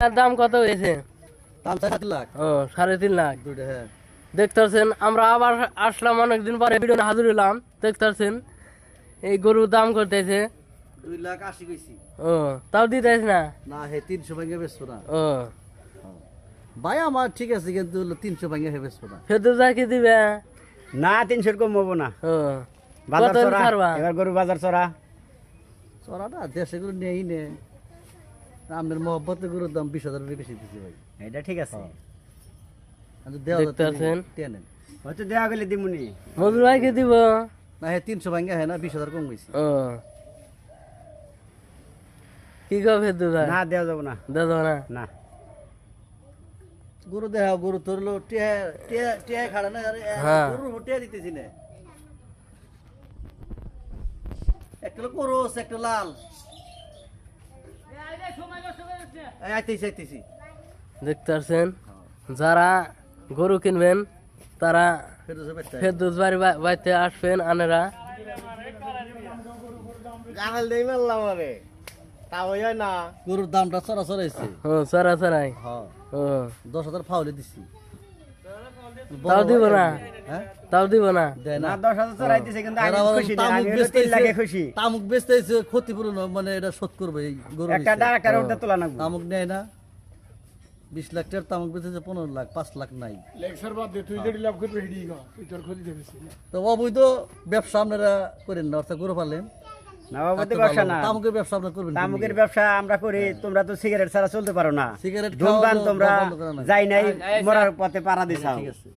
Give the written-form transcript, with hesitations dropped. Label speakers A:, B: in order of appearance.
A: তার দাম কত হয়েছে?
B: দাম 3.5 লাখ।
A: ও 3.5 লাখ।
B: দুইটা, হ্যাঁ।
A: দেখতেছেন আমরা আবার আসলাম অনেকদিন পরে ভিডিও হাজির হলাম। দেখতেছেন এই গরুর দাম করতেছে
B: 2,80,000 কইছি।
A: ও তাও দিতেছ না?
B: না হে 300 ভাঙে বেচবো না।
A: ও
B: ভাই আমার ঠিক আছে, কিন্তু 300 ভাঙে হে বেচবো না।
A: ফেরদৌসা কি দিবে?
C: না 300 কম হবো না।
A: ও
C: বাজার
A: কত
C: চড়া
A: ছাড়বা?
C: এবার গরু বাজার চড়া।
B: চড়াটা দেশে গুলো নেই নে, আপনার মহব্বতের গরুর দাম 20,000 বেশি দিচ্ছি ভাই।
C: এটা ঠিক আছে।
B: কিন্তু দেওয়া যাচ্ছে
A: দেখতেছেন?
B: টেনেন
C: হয়তো দেওয়া গেলে দিমুনি।
A: মজুর ভাই কি দিব?
B: না হে 300 ভাঙে হয় না, 20,000 কম গেছি।
A: ও কি কবে ফেরদৌসা?
C: না দেওয়া যাবো না।
A: দাদা না
C: না
B: গরু দেখা গরু ধরলো টিয়া খাড়া না, আরে
A: হ্যাঁ।
B: গরু টিয়া দিতেছি না। একটা করস, একটা লাল। আইতেছি।
A: দেখতেছেন যারা গরু কিনবেন তারা
B: ফেরদৌসা বেচতে
A: ফেরদৌস বাড়ি বাড়িতে আসবেন আনেরা।
C: গাল দেই মারলাম আরে তাও হয় না।
B: গরুর দামটা চড়া হয়েছে।
A: ও সারা সারাই।
B: হ্যাঁ,
A: ও
B: 10,000 ফাউলে দিছি।
A: তাও দিব না?
B: হ্যাঁ,
A: তাও দিব না?
B: দেয়
C: না
B: না।
C: 10,000 চড়াই দিছে কিন্তু আমি
B: এরা আবার
C: খুশি না।
B: তামুক
C: আমি হলো 3
B: বেচতেছে,
C: লাখে খুশি।
B: তামুক বেচতেছে ক্ষতিপূরণ, মানে এটা শোধ করবে এই গরু
C: একটা
B: বেচে।
C: ডাক্তার ওটা তোলা না।
B: তামুক নেয় না। 20 লাখ টাকার তামুক বেচেছে 15 লাখ, 5 লাখ নাই।
D: লেকচার বাদ দে, তুই যেটি লাভ করবি সেটি গা, তুই তোর ক্ষতি দেবেছিস না।
B: তো অবৈধ ব্যবসা আপনারা করেন না, অর্থাৎ গরু পালেন।
C: না বাবা তো ব্যবসা না।
B: তামুকের ব্যবসা আপনারা করবেন কি?
C: তামুকের ব্যবসা আমরা করি, তোমরা তো সিগারেট ছাড়া চলতে পারো না।
B: সিগারেট
C: ধূমপান
B: খাওয়া
C: তোমরা
B: বন্ধ করা নাই।
C: যাই নাই মরার পথে পাড়া দিছাও।
B: ঠিক আছে।